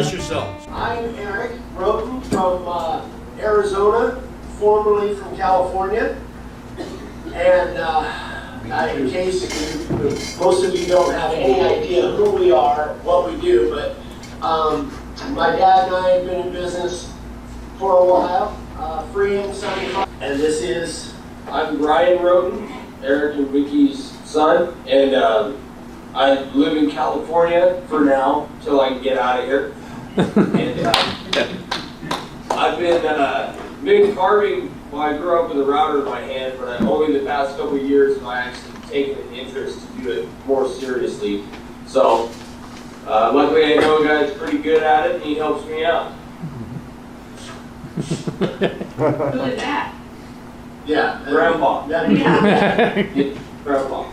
introduce yourselves. I'm Eric Rhoten from Arizona, formerly from California. And in case most of you don't have any idea who we are, what we do, but my dad and I have been in business for a while, Freehand, and I'm Ryan Rhoten, Eric and Vicky's son, and I live in California for now, till I can get out of here. And I've been carving. Well, I grew up with a router in my hand, but only the past couple of years have I actually taken an interest to do it more seriously. So, luckily I know a guy that's pretty good at it, and he helps me out. Who is that? yeah, Grandpa. Yeah. Grandpa.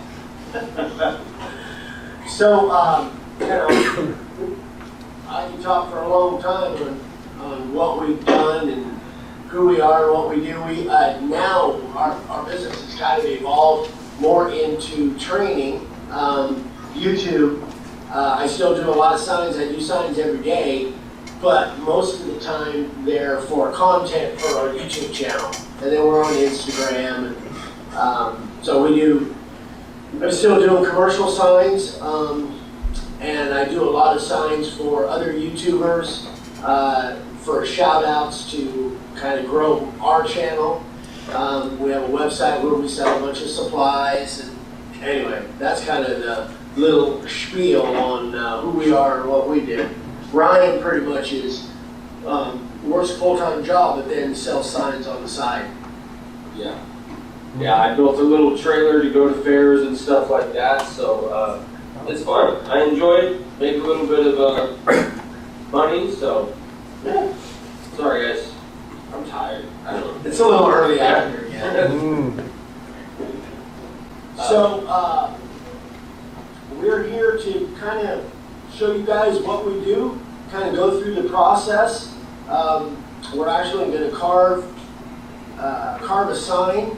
So, I can talk for a long time on what we've done and who we are and what we do. We now our business has kind of evolved more into training. YouTube. I still do a lot of signs. I do signs every day, but most of the time they're for content for our YouTube channel, and then we're on Instagram. And so I'm still doing commercial signs, and I do a lot of signs for other YouTubers for shout outs to kind of grow our channel. We have a website where we sell a bunch of supplies, and anyway, that's kind of the little spiel on who we are and what we do. Ryan pretty much works a full-time job, but then sells signs on the side. Yeah. Yeah, I built a little trailer to go to fairs and stuff like that, so it's fun. I enjoy it, make a little bit of money, so yeah. Sorry guys, I'm tired. I don't know. It's a little early out here yet. So we're here to kind of show you guys what we do, kind of go through the process. We're actually going to carve a sign,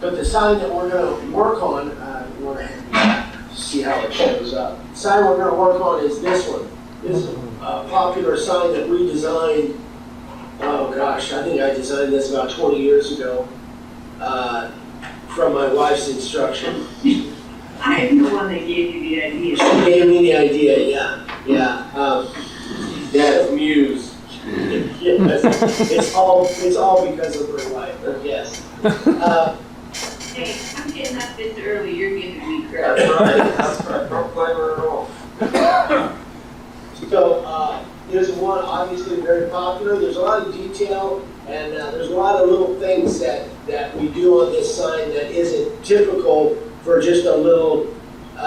but the sign that we're going to work on, you want to see how it shows up. The sign we're going to work on is this one. This is a popular sign that we designed. Oh gosh, I think I designed this about 20 years ago from my wife's instruction. I am the one that gave you the idea. She gave me the idea, yeah. Yeah, muse. Yes, it's all because of her wife, yes. Hey, I'm getting up this early, you're giving me credit. That's right. Don't blame her at all. So, this one obviously very popular. There's a lot of detail, and there's a lot of little things that we do on this sign that isn't typical for just a little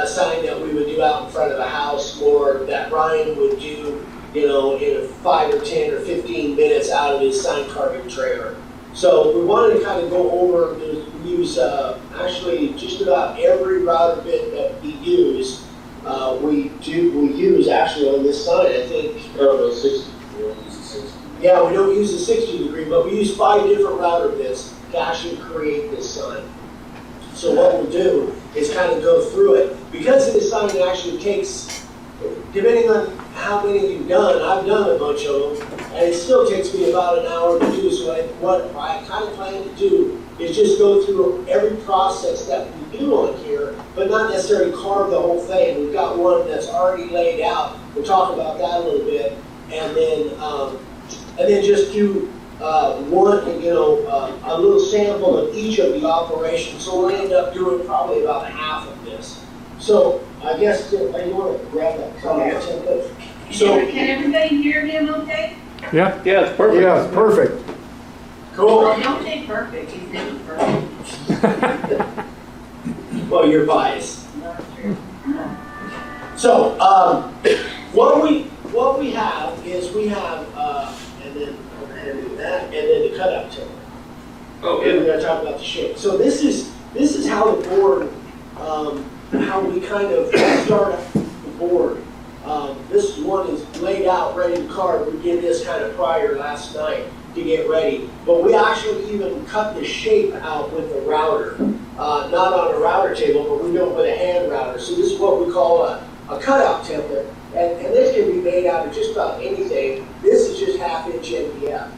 sign that we would do out in front of a house, or that Ryan would do, in 5 or 10 or 15 minutes out of his sign carving trailer. So we wanted to kind of go over, we use actually just about every router bit that we use. We use actually on this sign, I think. No, 60. We don't use the 60. Yeah, we don't use the 60 degree, but we use 5 different router bits to actually create this sign. So what we'll do is kind of go through it. Because this sign actually takes, depending on how many you've done, I've done a bunch of them, and it still takes me about an hour to do. So what I kind of plan to do is just go through every process that we do on here, but not necessarily carve the whole thing. We've got one that's already laid out. We'll talk about that a little bit, and then just do one, a little sample of each of the operations. So we'll end up doing probably about half of this. So I guess you want to grab that template. So Can everybody hear him okay? Yeah. Yeah, it's perfect. Yeah, it's perfect. cool. Well, don't say perfect, he's never perfect. Well, you're biased. Not true. So what we have is we have and then go ahead and do that, and then the cutout template. Oh, And we're going to talk about the shape. So this is how the board, how we kind of start the board. This one is laid out, ready to carve. We did this kind of prior last night to get ready. But we actually even cut the shape out with the router. Not on a router table, but we do it with a hand router. So this is what we call a cutout template. And this can be made made out of just about anything. This is just 1/2 inch MDF.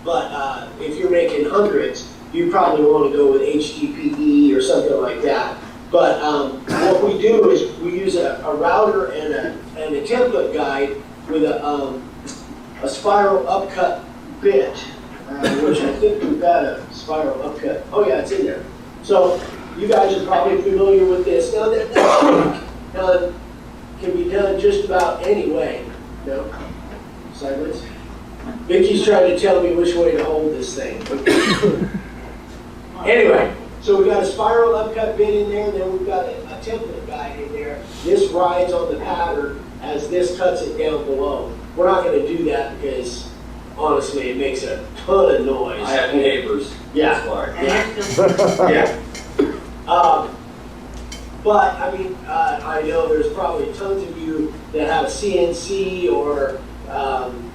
But if you're making hundreds, you probably want to go with HDPE or something like that. But what we do is we use a router and a template guide with a spiral upcut bit, which I think we've got a spiral upcut. Oh yeah, it's in there. So you guys are probably familiar with this. Now that can be done just about any way. No? Sideways? Vicky's trying to tell me which way to hold this thing. Anyway, so we've got a spiral upcut bit in there, and then we've got a template guide in there. This rides on the pattern as this cuts it down below. We're not going to do that because, honestly, it makes a ton of noise. I have neighbors. Yeah. Yeah. But, I mean, I know there's probably tons of you that have a CNC or,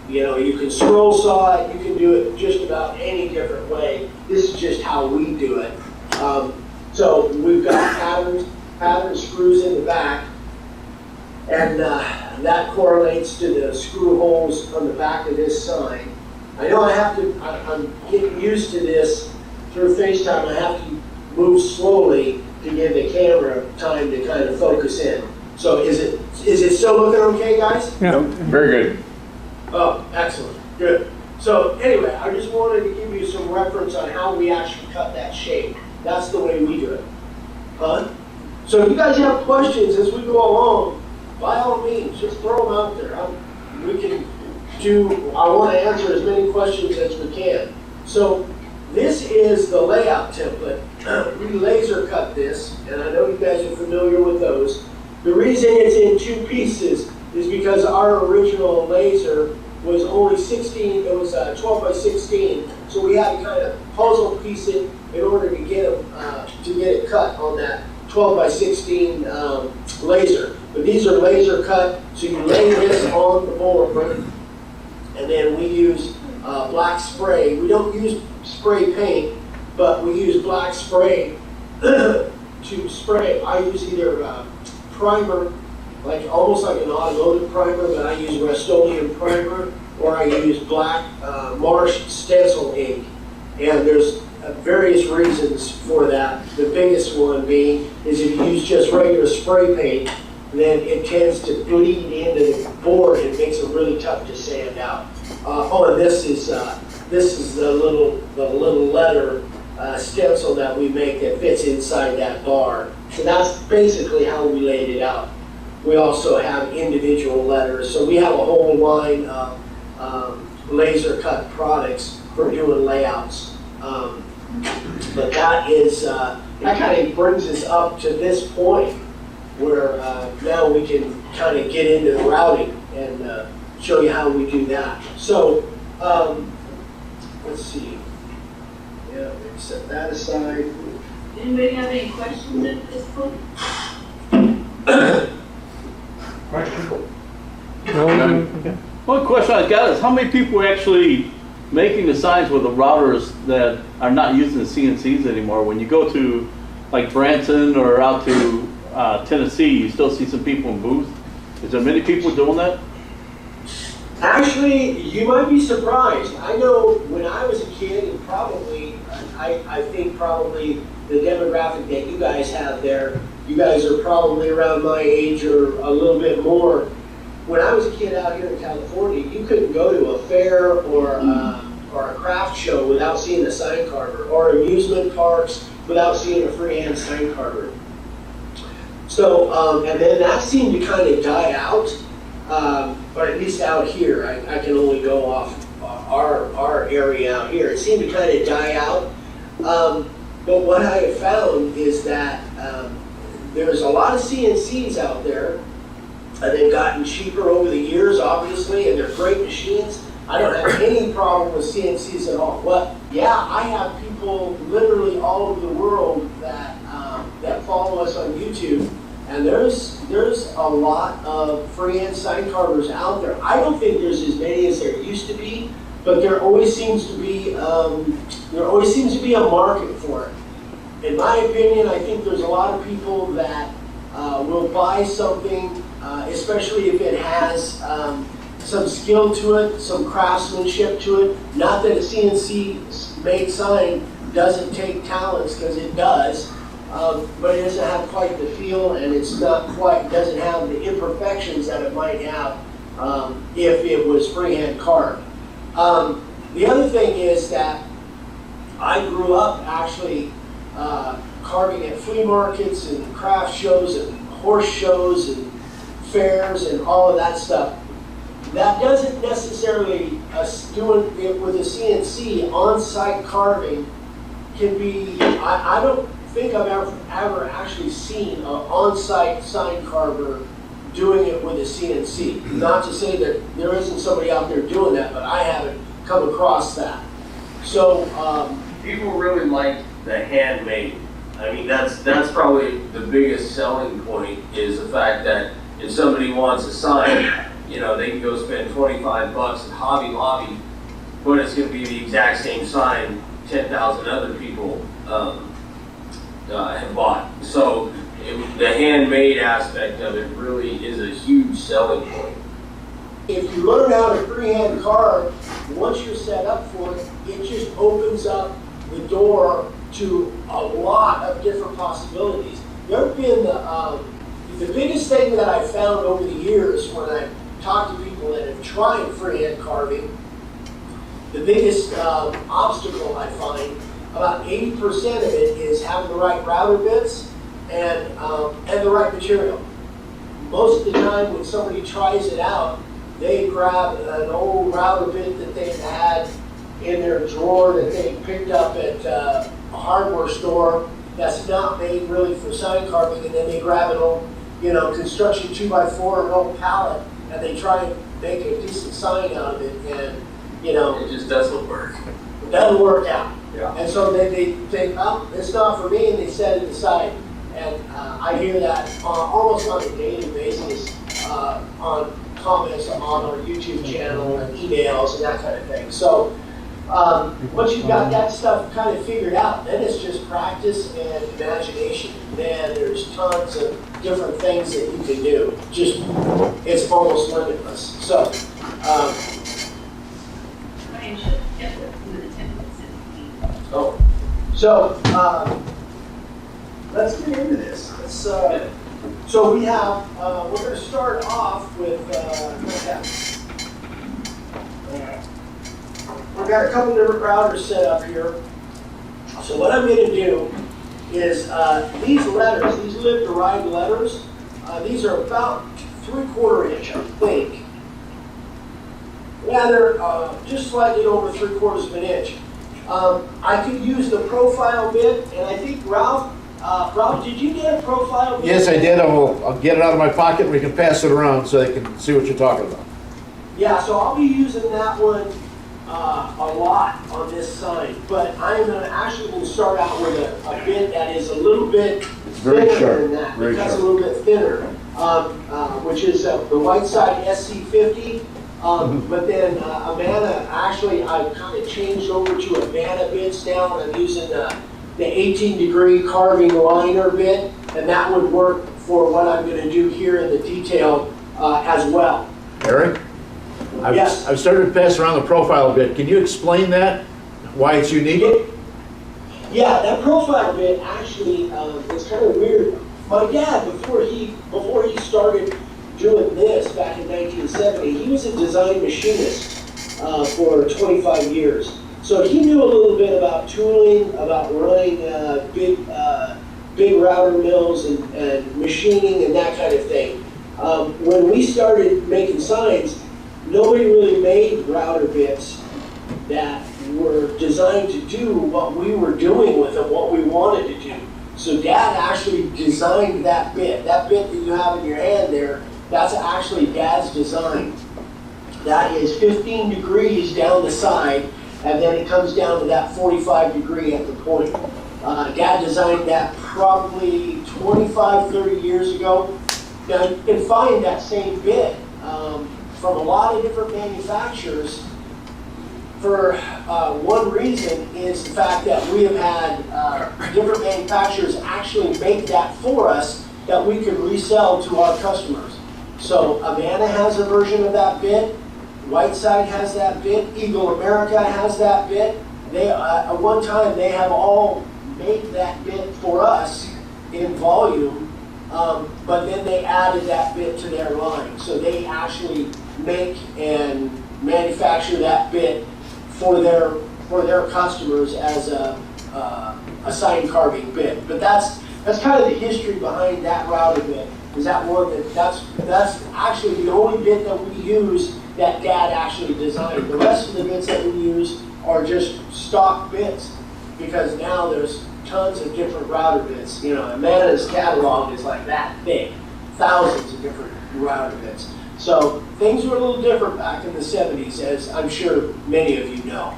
you know, you can scroll saw it, you can do it just about any different way. This is just how we do it. So we've got pattern screws in the back, and that correlates to the screw holes on the back of this sign. I know I'm getting used to this through FaceTime. I have to move slowly to give the camera time to kind of focus in. So is it still looking okay, guys? Yeah, very good. Oh, excellent, good. So anyway, I just wanted to give you some reference on how we actually cut that shape. That's the way we do it. Huh? So if you guys have questions as we go along, by all means, just throw them out there. I want to answer as many questions as we can. So this is the layout template. We laser cut this, and I know you guys are familiar with those. The reason it's in 2 pieces is because our original laser was only 16, it was 12 by 16, so we had to kind of puzzle piece it in order to get it cut on that 12 by 16 laser. But these are laser cut, so you lay this on the board, and then we use black spray. We don't use spray paint, but we use black spray to spray. I use either primer, like almost like an automotive primer, but I use Rust-Oleum primer, or I use black Marsh stencil ink. And there's various reasons for that. The biggest one being is if you use just regular spray paint, then it tends to bleed into the board and makes it really tough to sand out. And this is the little letter stencil that we make that fits inside that bar. So that's basically how we laid it out. We also have individual letters, so we have a whole line of laser cut products for doing layouts. But that kind of brings us up to this point where now we can kind of get into the routing and show you how we do that. So let's see. Yeah, we set that aside. Anybody have any questions at this point? One question I got is how many people are actually making the signs with the routers that are not using the CNCs anymore? When you go to like Branson or out to Tennessee, you still see some people in booths. Is there many people doing that? Actually, you might be surprised. I know when I was a kid, and probably, I think probably the demographic that you guys have there, you guys are probably around my age or a little bit more. When I was a kid out here in California, you couldn't go to a fair or a craft show without seeing a sign carver, or amusement parks without seeing a freehand sign carver. So, and then that seemed to kind of die out. Or at least out here, I can only go off our area out here. It seemed to kind of die out. But what I have found is that there's a lot of CNCs out there, and they've gotten cheaper over the years, obviously, and they're great machines. I don't have any problem with CNCs at all. But yeah, I have people literally all over the world that follow us on YouTube. And there's a lot of freehand sign carvers out there. I don't think there's as many as there used to be, but there always seems to be a market for it. In my opinion, I think there's a lot of people that will buy something, especially if it has some skill to it, some craftsmanship to it. Not that a CNC made sign doesn't take talents, because it does, but it doesn't have quite the feel, and it's not quite, doesn't have the imperfections that it might have if it was freehand carved. The other thing is that I grew up actually carving at flea markets and craft shows and horse shows and fairs and all of that stuff. That doesn't necessarily, doing it with a CNC on-site carving can be, I don't think I've ever actually seen an on-site sign carver doing it with a CNC. Not to say that there isn't somebody out there doing that, but I haven't come across that. So, People really like the handmade. I mean, that's probably the biggest selling point, is the fact that if somebody wants a sign, you know, they can go spend $25 at Hobby Lobby, but it's going to be the exact same sign 10,000 other people have bought. So the handmade aspect of it really is a huge selling point. if you learn how to freehand carve, once you're set up for it, it just opens up the door to a lot of different possibilities. There have been the biggest thing that I've found over the years when I talk to people that have tried freehand carving, the biggest obstacle I find, about 80% of it is having the right router bits and the right material. Most of the time when somebody tries it out, they grab an old router bit that they've had in their drawer that they picked up at a hardware store that's not made really for sign carving, and then they grab an old, construction 2x4, an old pallet, and they try and make a decent sign out of it, and, It just doesn't work. it doesn't work out. Yeah. And so they think, oh, it's not for me, and they set it aside. And I hear that almost on a daily basis on comments on our YouTube channel and emails and that kind of thing. So once you've got that stuff kind of figured out, then it's just practice and imagination. Man, there's tons of different things that you can do. Just, it's almost limitless. So, Brian should get with the templates. oh, so let's get into this. So we have, we're going to start off with, we've got a couple different routers set up here. So what I'm going to do is these letters, these live-to-ride letters, these are about 3/4 inch, I think. Yeah, they're just slightly over 3/4 of an inch. I could use the profile bit, and I think Ralph, did you get a profile bit? Yes, I did. I'll get it out of my pocket and we can pass it around so they can see what you're talking about. Yeah, so I'll be using that one a lot on this sign, but I'm actually going to start out with a bit that is a little bit very thinner sharp, than that. very Because sharp. a little bit thinner, which is the Whiteside SC50. But then Amana, actually I kind of changed over to Amana bits now, and I'm using the 18-degree carving liner bit, and that would work for what I'm going to do here in the detail as well. Eric? Yes. I've started to pass around the profile a bit. Can you explain that? Why it's unique? Yeah, that profile bit actually is kind of weird. My dad, before he started doing this back in 1970, he was a design machinist for 25 years. So he knew a little bit about tooling, about running big router mills and machining and that kind of thing. When we started making signs, nobody really made router bits that were designed to do what we were doing with them, what we wanted to do. So Dad actually designed that bit. That bit that you have in your hand there, that's actually Dad's design. That is 15 degrees down the side, and then it comes down to that 45 degree at the point. Dad designed that probably 25, 30 years ago. Now you can find that same bit from a lot of different manufacturers. For one reason is the fact that we have had different manufacturers actually make that for us, that we could resell to our customers. So Amana has a version of that bit, Whiteside has that bit, Eagle America has that bit. They, at one time, they have all made that bit for us in volume, but then they added that bit to their line. So they actually make and manufacture that bit for their customers as a sign carving bit. But that's kind of the history behind that router bit. Is that one that's actually the only bit that we use that Dad actually designed. The rest of the bits that we use are just stock bits, because now there's tons of different router bits. You know, Amana's catalog is like that thick, thousands of different router bits. So things were a little different back in the 70s, as I'm sure many of you know.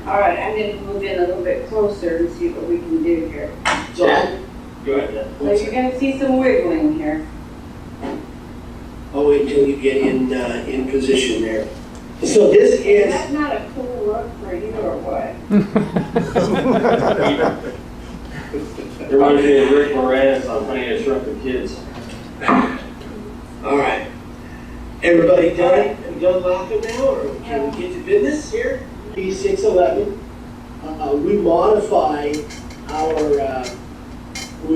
All right, I'm gonna move in a little bit closer and see what we can do here. So, Go ahead. So you're gonna see some wiggling here. I'll wait until you get in position there. So this Is is, that not a cool look for you or what? It reminds me of Rick Moranis on Honey, I Shrunk the Kids. all right. Everybody done? You done laughing now, or can we get to business here? B611. We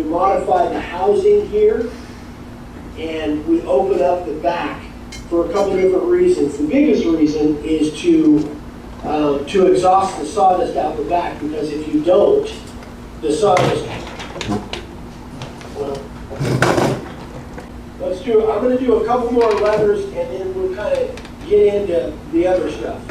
modify the housing here, and we open up the back for a couple different reasons. The biggest reason is to exhaust the sawdust out the back, because if you don't, the sawdust, well, I'm going to do a couple more levers, and then we'll kind of get into the other stuff.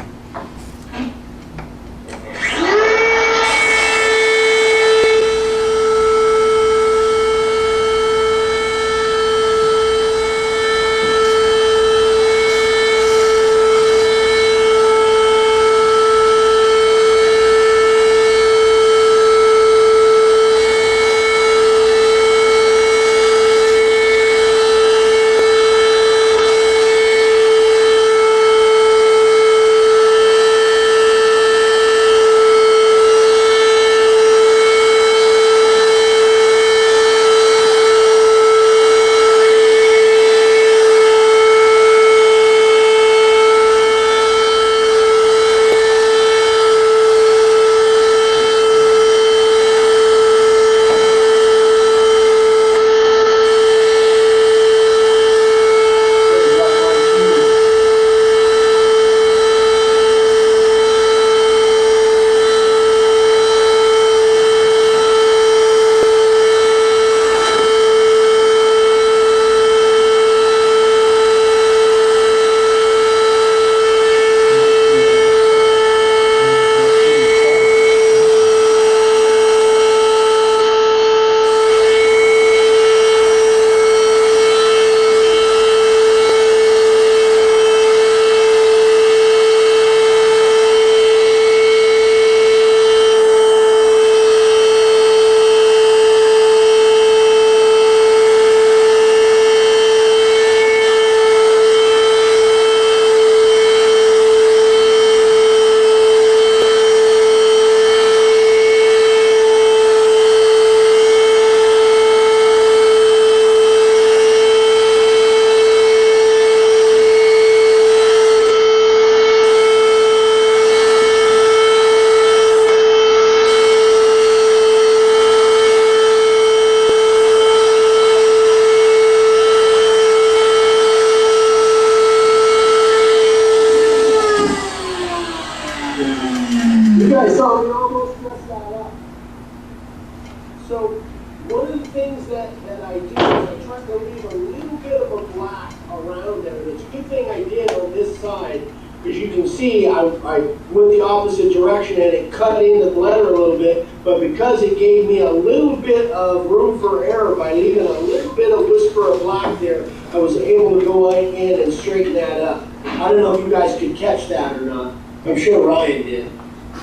I went the opposite direction and it cut in the blender a little bit, but because it gave me a little bit of room for error by leaving a little bit of whisper of black there, I was able to go in and straighten that up. I don't know if you guys could catch that or not. I'm sure Ryan did.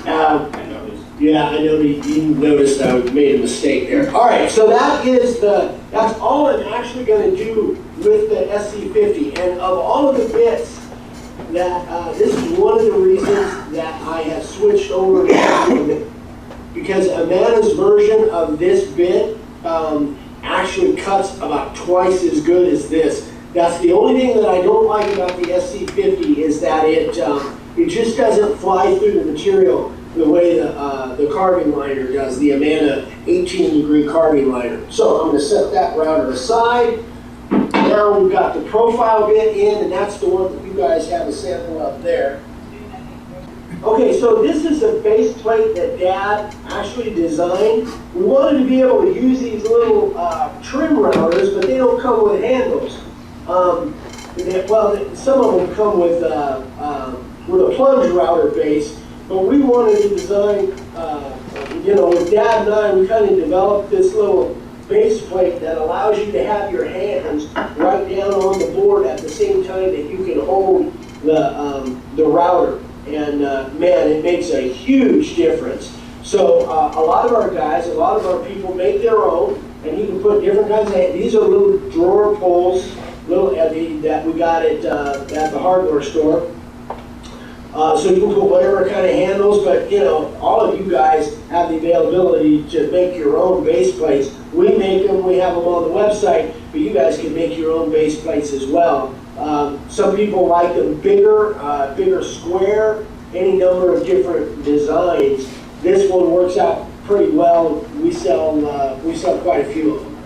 I noticed. Yeah, I know you noticed I made a mistake there. All right, so that's all I'm actually going to do with the SC50. And of all of the bits, this is one of the reasons that I have switched over to because Amanda's version of this bit actually cuts about twice as good as this. That's the only thing that I don't like about the SC50 is that it just doesn't fly through the material the way the carving liner does, the Amana 18-degree carving liner. So I'm going to set that router aside. Now we've got the profile bit in, and that's the one that you guys have a sample of there. Okay, so this is a base plate that Dad actually designed. We wanted to be able to use these little trim routers, but they don't come with handles. Some of them come with a plunge router base, but we wanted to design, with Dad and I, we kind of developed this little base plate that allows you to have your hands right down on the board at the same time that you can hold the router. And man, it makes a huge difference. So a lot of our guys, a lot of our people make their own, and you can put different kinds of, these are little drawer pulls, that we got at the hardware store. So you can put whatever kind of handles, but all of you guys have the availability to make your own base plates. We make them, we have them on the website, but you guys can make your own base plates as well. Some people like them bigger square, any number of different designs. This one works out pretty well. We sell quite a few of them.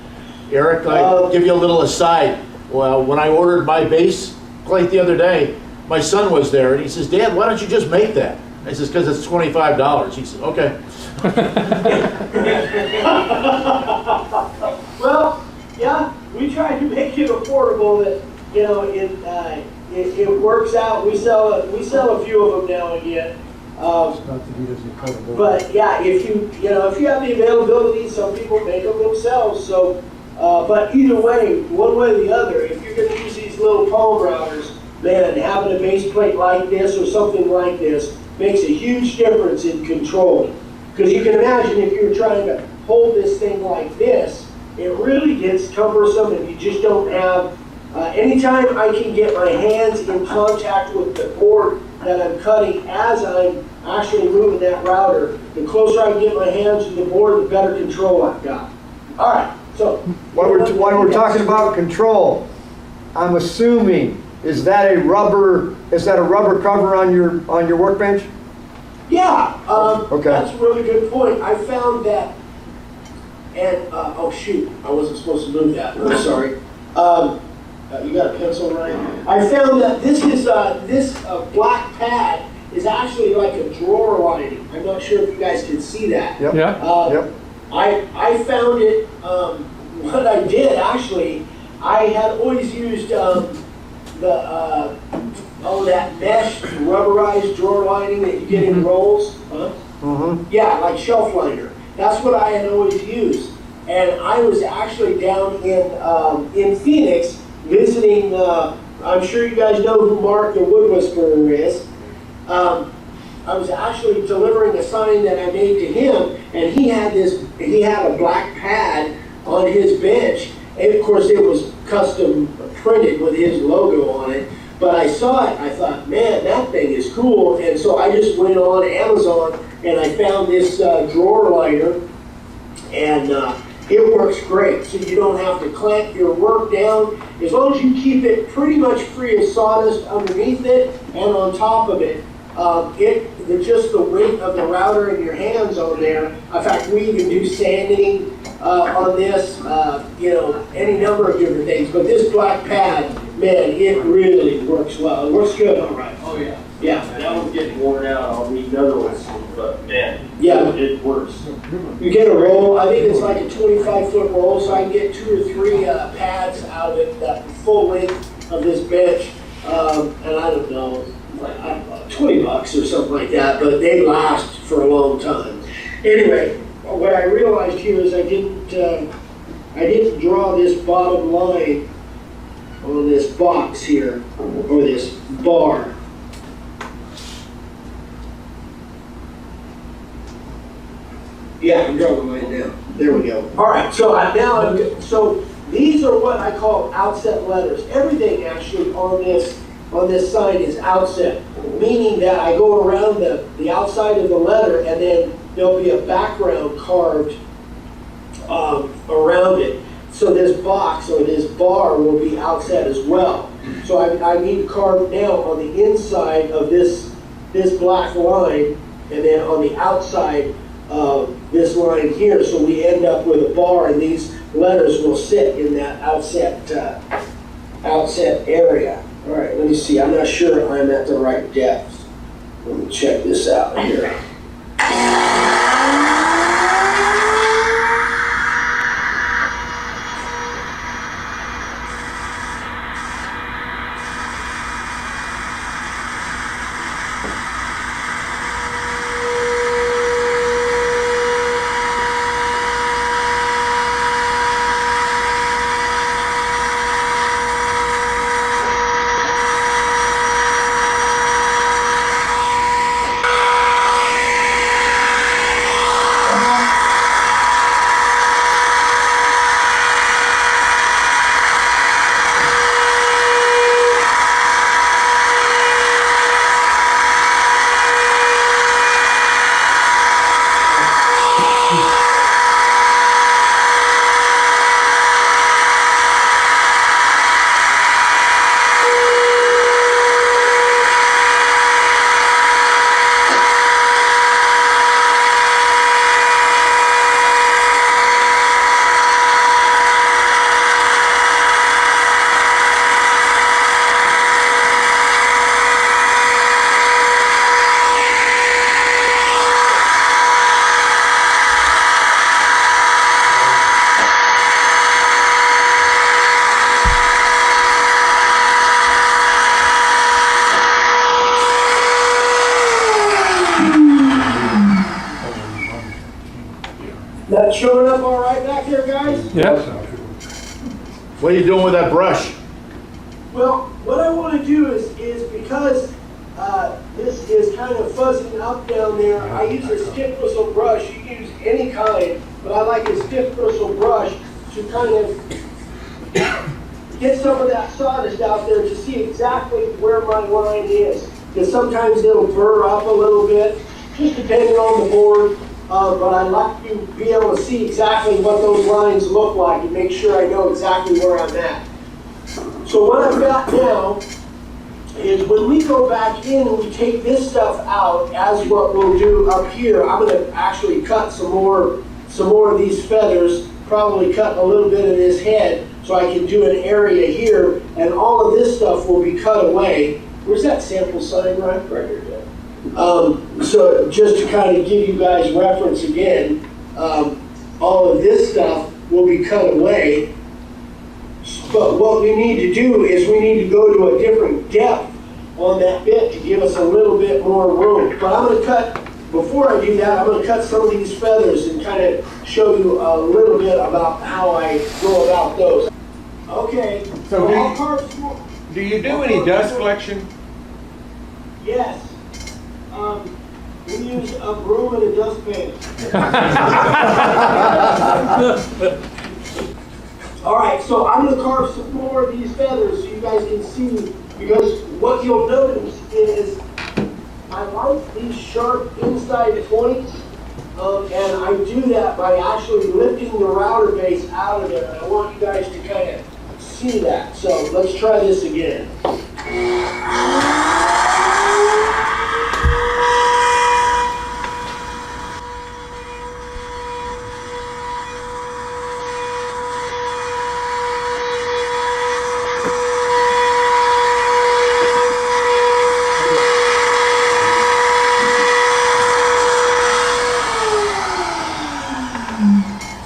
Eric, I'll give you a little aside. Well, when I ordered my base plate the other day, my son was there and he says, "Dad, why don't you just make that?" I says, "Because it's $25. He says, "Okay." Well, yeah, we try to make it affordable that, it works out. We sell a few of them now and again. But yeah, if you have the availability, some people make them themselves. So, but either way, one way or the other, if you're going to use these little palm routers, man, having a base plate like this or something like this makes a huge difference in control. Because you can imagine if you were trying to hold this thing like this, it really gets cumbersome and you just don't have, anytime I can get my hands in contact with the board that I'm cutting as I'm actually moving that router, the closer I can get my hands to the board, the better control I've got. All right, so. When we're talking about control, I'm assuming, is that a rubber cover on your workbench? Yeah, Okay. That's a really good point. I found that, and, oh shoot, I wasn't supposed to move that, I'm sorry. You got a pencil, Ryan? I found that this black pad is actually like a drawer lining. I'm not sure if you guys can see that. Yep. Yeah. Yep. I found it, what I did actually, I had always used that mesh rubberized drawer lining that you get in rolls. Huh? Mm-hmm. Yeah, like shelf liner. That's what I had always used. And I was actually down in Phoenix visiting, I'm sure you guys know who Mark the Wood Whisperer is. I was actually delivering a sign that I made to him, and he had a black pad on his bench. And of course it was custom printed with his logo on it. But I saw it, I thought, man, that thing is cool. And so I just went on Amazon and I found this drawer liner, and it works great. So you don't have to clamp your work down. As long as you keep it pretty much free of sawdust underneath it and on top of it, just the weight of the router and your hands on there. In fact, we even do sanding on this, any number of different things. But this black pad, man, it really works well. It works good, all right. Oh, yeah. Yeah. That one's getting worn out. I'll need another one soon, but man, Yeah. it works. You get a roll, I think it's like a 25-foot roll, so I can get 2 or 3 pads out of it, that full length of this bench. And I don't know, like, $20 or something like that, but they last for a long time. Anyway, what I realized here is I didn't draw this bottom line on this box here, or this bar. Yeah, I'm drawing the line now. There we go. All right, so these are what I call outset letters. Everything actually on this sign is outset, meaning that I go around the outside of the letter and then there'll be a background carved around it. so this box or this bar will be outset as well. So I need to carve now on the inside of this black line, and then on the outside of this line here, so we end up with a bar, and these letters will sit in that outset area. All right, let me see. I'm not sure I'm at the right depth. Let me check this out here. That showing up all right back there, guys? Yep. What are you doing with that brush? Well, what I want to do is because this is kind of fuzzing up down there, I use a stiff bristle brush. You can use any kind, but I like a stiff bristle brush to kind of get some of that sawdust out there to see exactly where my line is. Because sometimes it'll burr up a little bit, just depending on the board. But I like to be able to see exactly what those lines look like and make sure I know exactly where I'm at. So what I've got now is when we go back in and we take this stuff out, as what we'll do up here, I'm going to actually cut some more of these feathers, probably cut a little bit of this head so I can do an area here, and all of this stuff will be cut away. Where's that sample sign, Ryan? Right here, Dad. So just to kind of give you guys reference again, all of this stuff will be cut away. But what we need to do is we need to go to a different depth on that bit to give us a little bit more room. But I'm going to cut, before I do that, I'm going to cut some of these feathers and kind of show you a little bit about how I go about those. Okay, So I'll carve some more. do you do any dust collection? Yes. We use a broom and a dustpan. All right, so I'm going to carve some more of these feathers so you guys can see, because what you'll notice is I like these sharp inside points, and I do that by actually lifting the router base out of there, and I want you guys to kind of see that. So let's try this again.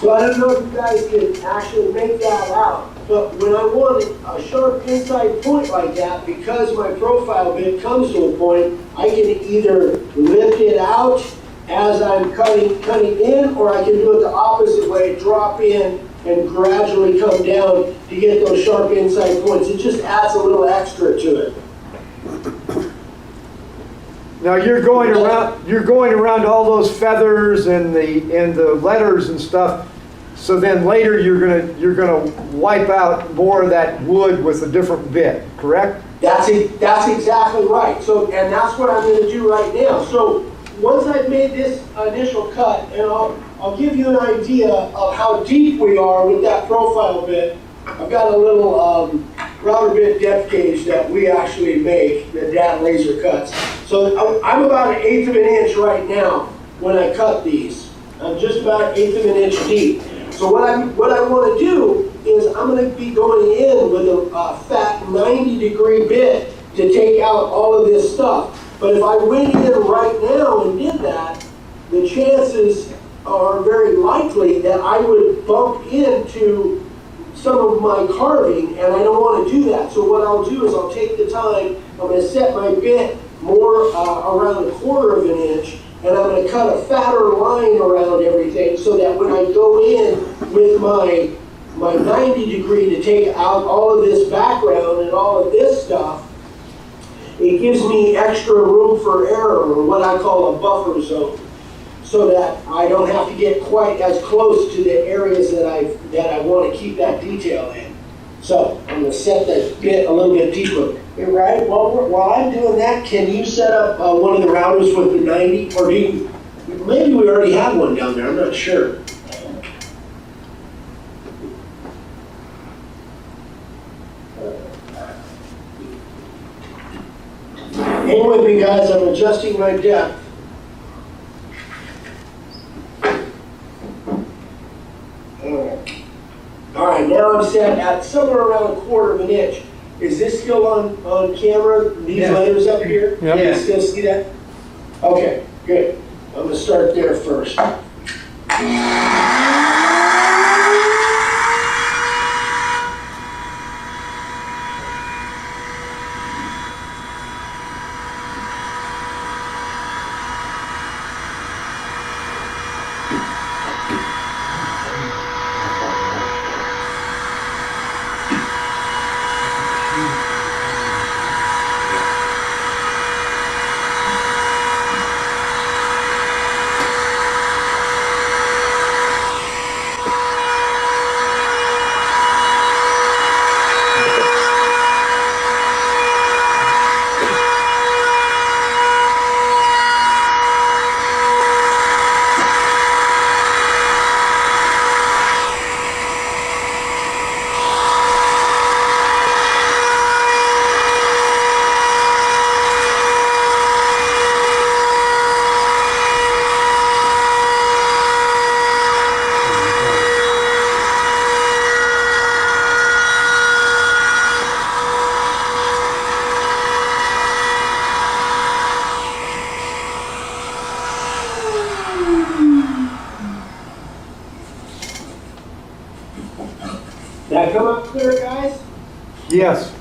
So I don't know if you guys can actually make that out, but when I want a sharp inside point like that, because my profile bit comes to a point, I can either lift it out as I'm cutting in, or I can do it the opposite way, drop in and gradually come down to get those sharp inside points. It just adds a little extra to it. Now you're going around all those feathers and the letters and stuff. So then later you're gonna wipe out more of that wood with a different bit, correct? That's exactly right. So, and that's what I'm going to do right now. So once I've made this initial cut, and I'll give you an idea of how deep we are with that profile bit. I've got a little router bit depth gauge that we actually make that Dad laser cuts. So I'm about 1/8 of an inch right now when I cut these. I'm just about 1/8 of an inch deep. So what I want to do is I'm going to be going in with a fat 90-degree bit to take out all of this stuff. But if I went in right now and did that, the chances are very likely that I would bump into some of my carving, and I don't want to do that. So what I'll do is I'll take the time, I'm going to set my bit more around 1/4 of an inch, and I'm going to cut a fatter line around everything so that when I go in with my 90-degree to take out all of this background and all of this stuff, it gives me extra room for error, or what I call a buffer zone, so that I don't have to get quite as close to the areas that I want to keep that detail in. So I'm going to set that bit a little bit deeper. Hey, right, while I'm doing that, can you set up one of the routers with the 90, or do you, maybe we already have one down there, I'm not sure. Hang with me, guys, I'm adjusting my depth. All right, now I'm set at somewhere around 1/4 of an inch. Is this still on camera, these Yeah. layers up here? Yep. Can you still see that? Okay, good. I'm gonna start there first. That come up clear, guys? Yes.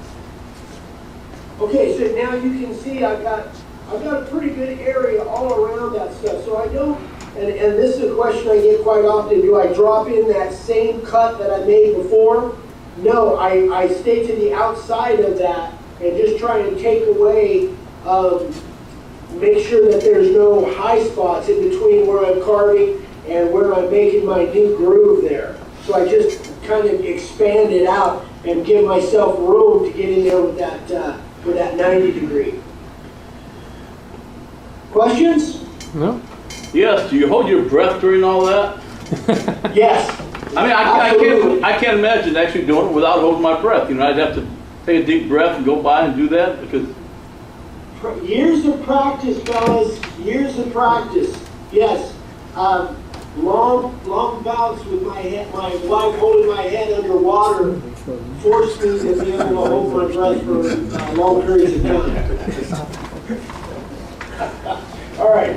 Okay, so now you can see I've got a pretty good area all around that stuff. So I don't, and this is a question I get quite often, do I drop in that same cut that I made before? No, I stay to the outside of that and just try to take away, make sure that there's no high spots in between where I'm carving and where I'm making my new groove there. So I just kind of expand it out and give myself room to get in there with that 90-degree. Questions? No? Yes, do you hold your breath during all that? Yes. I mean, Absolutely. I can't imagine actually doing it without holding my breath. You know, I'd have to take a deep breath and go by and do that because... Years of practice, fellas. Years of practice. Yes. Long bouts with my wife holding my head underwater forced me to be able to hold my breath for long periods of time. All right.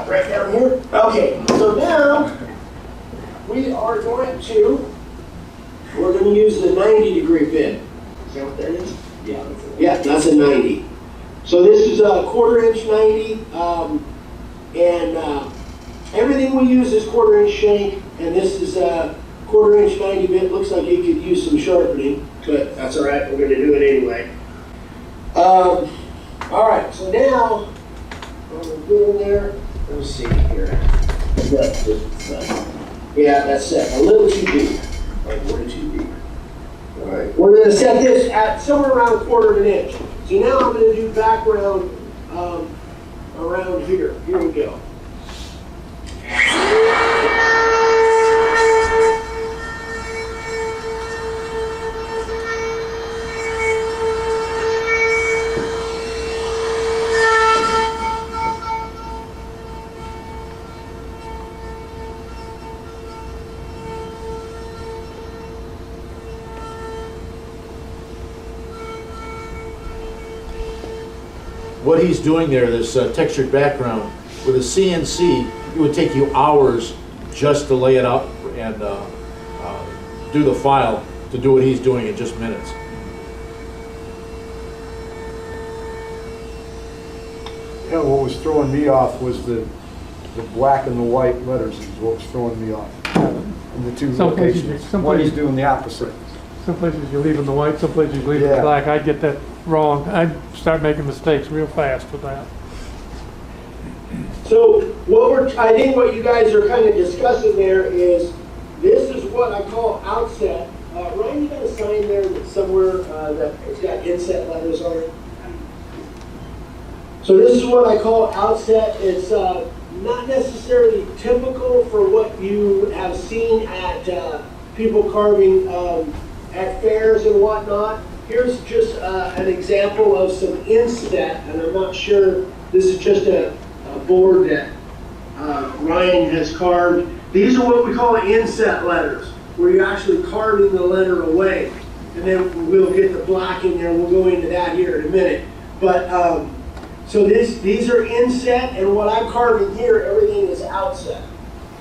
Right down here. Okay. So now we're going to use the 90-degree bit. Is that what that is? Yeah. Yeah, that's a 90. So this is a 1/4 inch 90, and everything we use is 1/4 inch shank, and this is a 1/4 inch 90 bit. Looks like it could use some sharpening, but that's all right. We're going to do it anyway. All right. So now I'm going to go in there. Let's see here. Yeah, that's set a little too deep. Like way too deep. All right. We're going to set this at somewhere around 1/4 of an inch. So now I'm going to do background around here. Here we go. What he's doing there, this textured background, with a CNC, it would take you hours just to lay it out and do the file, to do what he's doing in just minutes. Yeah, what was throwing me off was the black and the white letters is what was throwing me off in the two Some places- locations. some What he's places- doing the opposite. Some places you're leaving the white, some places you're leaving the Yeah. black. I'd get that wrong. I'd start making mistakes real fast with that. So I think what you guys are kind of discussing there is, this is what I call outset. Ryan, you got a sign there that's somewhere that it's got inset letters on it? So this is what I call outset. It's not necessarily typical for what you have seen at people carving at fairs and whatnot. Here's just an example of some inset, and I'm not sure, this is just a board that Ryan has carved. These are what we call inset letters, where you're actually carving the letter away. And then we'll get the black in there, we'll go into that here in a minute. But, so these are inset, and what I'm carving here, everything is outset.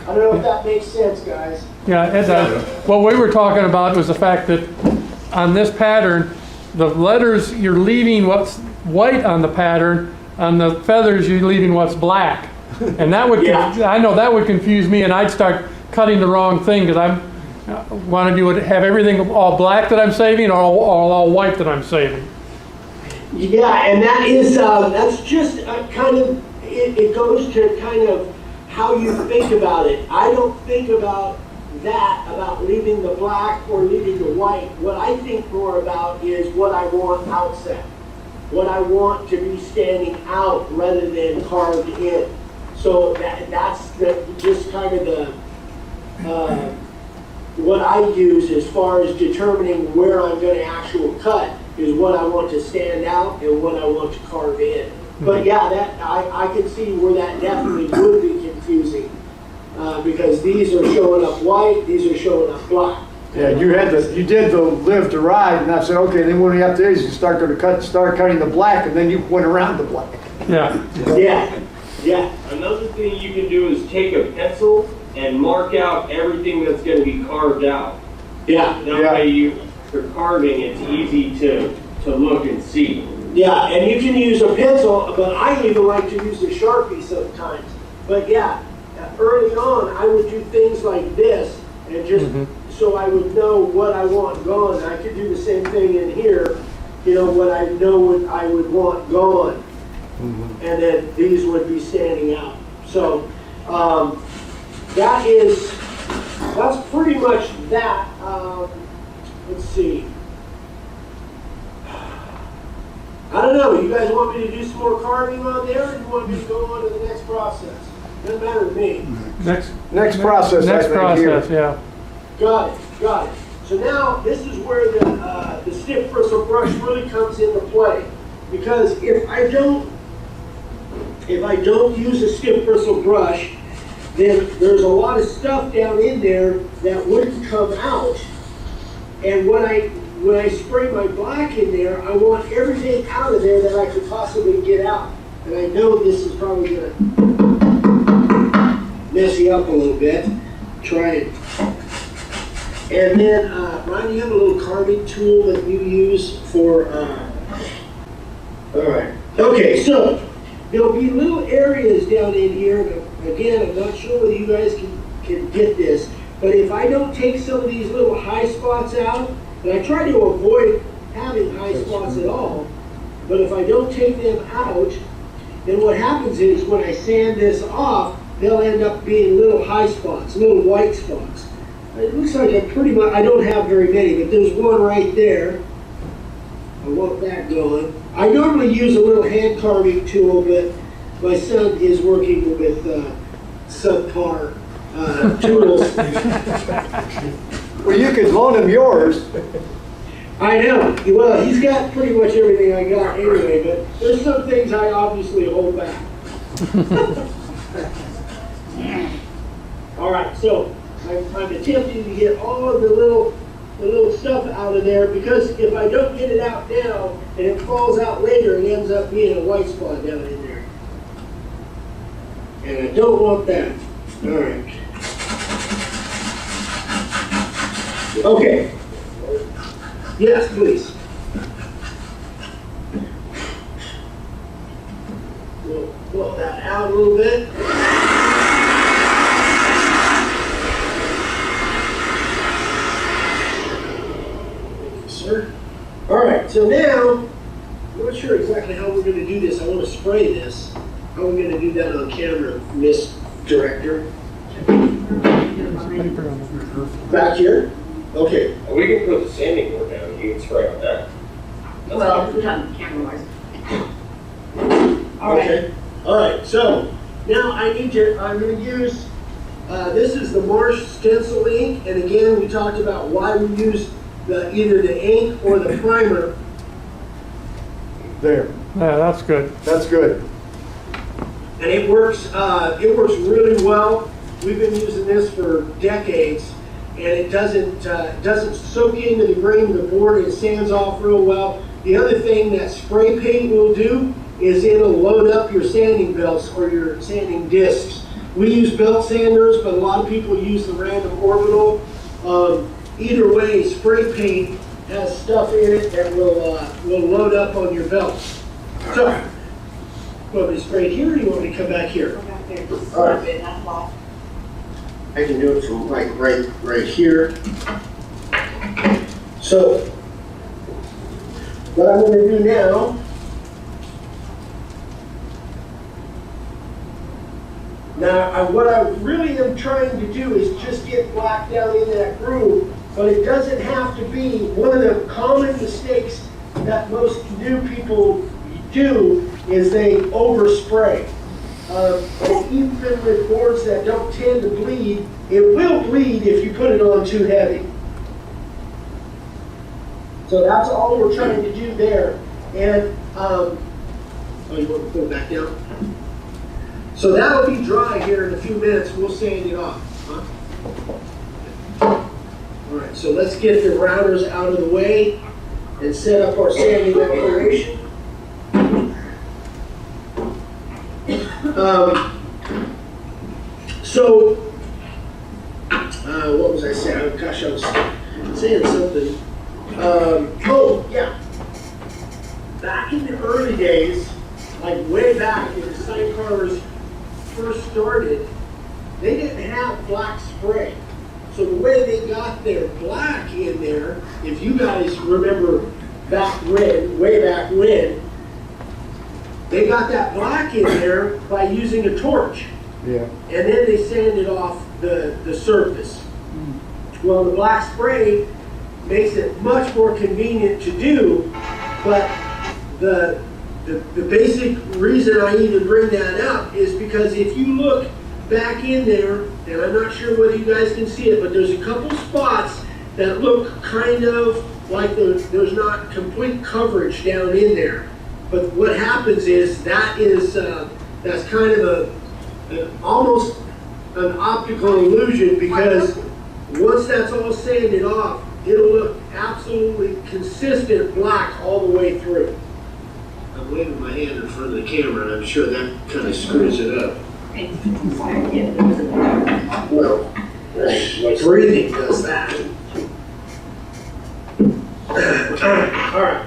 I don't know if that makes sense, guys. Yeah, it does. What we were talking about was the fact that on this pattern, the letters, you're leaving what's white on the pattern. On the feathers, you're leaving what's black. And that would, I know that would confuse me, and I'd start cutting the wrong thing, because I want to do it, have everything all black that I'm saving, or all white that I'm saving. Yeah, and that is, that's just kind of, it goes to kind of how you think about it. I don't think about that, about leaving the black or leaving the white. What I think more about is what I want outset. What I want to be standing out rather than carved in. So that's just kind of the, what I use as far as determining where I'm going to actually cut is what I want to stand out and what I want to carve in. But yeah, that I can see where that definitely would be confusing because these are showing up white, these are showing up black. Yeah, you did the live to ride, and I said, okay, then what you have to do is you start cutting the black, and then you went around the black. Yeah. Yeah. Another thing you can do is take a pencil and mark out everything that's going to be carved out. Yeah. That way you're carving, it's easy to look and see. Yeah, and you can use a pencil, but I even like to use a Sharpie sometimes. But yeah, early on, I would do things like this, and just so I would know what I want gone. I could do the same thing in here, you know, what I know what I would want gone. And then these would be standing out. So that's pretty much that. Let's see. I don't know, you guys want me to do some more carving on there, or do you want me to go on to the next process? Doesn't matter to me. Next process, Next I think, process, here. yeah. Got it. So now, this is where the stiff bristle brush really comes into play. Because if I don't use a stiff bristle brush, then there's a lot of stuff down in there that wouldn't come out. And when I spray my black in there, I want everything out of there that I could possibly get out. And I know this is probably gonna mess you up a little bit. Try it. And then, Ryan, you have a little carving tool that you use for, all right. Okay, so there'll be little areas down in here. Again, I'm not sure whether you guys can get this, but if I don't take some of these little high spots out, and I try to avoid having high spots at all, but if I don't take them out, then what happens is when I sand this off, they'll end up being little high spots, little white spots. It looks like I don't have very many, but there's one right there. I want that going. I normally use a little hand carving tool, but my son is working with subpar tools. Well, you could loan him yours. I know. Well, he's got pretty much everything I got anyway, but there's some things I obviously hold back. All right, so I'm attempting to get all of the little stuff out of there, because if I don't get it out now and it falls out later, it ends up being a white spot down in there. And I don't want that. All right. Okay. Yes, please. We'll blow that out a little bit. Thank you, sir. All right, so now, I'm not sure exactly how we're going to do this. I want to spray this. How are we going to do that on camera, Miss Director? Back here? Okay. We can put the sanding board down, you can spray on that. Well, put on the camera wise. All right. Okay. All right, so now I'm going to use, this is the Marsh stencil ink, and again, we talked about why we use either the ink or the primer. There, Yeah, that's good. that's good. And it works really well. We've been using this for decades, and it doesn't soak into the grain of the board. It sands off real well. The other thing that spray paint will do is it'll load up your sanding belts or your sanding discs. We use belt sanders, but a lot of people use the random orbital. Either way, spray paint has stuff in it that will load up on your belts. So, you want me to spray it here, or do you want me to come back here? Go back there, just All right. a bit, not a lot. I can do it from like right here. So, what I'm going to do now, what I really am trying to do is just get black down in that groove, but it doesn't have to be. One of the common mistakes that most new people do is they overspray. And even with boards that don't tend to bleed, it will bleed if you put it on too heavy. So that's all we're trying to do there. And, oh, you want to put it back down? So that'll be dry here in a few minutes. We'll sand it off. Huh? All right, so let's get the routers out of the way and set up our sanding operation. What was I saying? Oh, gosh, I was saying something. Oh, yeah. Back in the early days, like way back when the sign carvers first started, they didn't have black spray. So the way they got their black in there, if you guys remember back when, way back when, they got that black in there by using a torch. Yeah. And then they sanded off the surface. Well, the black spray makes it much more convenient to do, but the basic reason I even bring that up is because if you look back in there, and I'm not sure whether you guys can see it, but there's a couple spots that look kind of like there's not complete coverage down in there. But what happens is that's kind of almost an optical illusion, because once that's all sanded off, it'll look absolutely consistent black all the way through. I'm waving my hand in front of the camera, and I'm sure that kind of screws it up. Well, breathing does that. All right.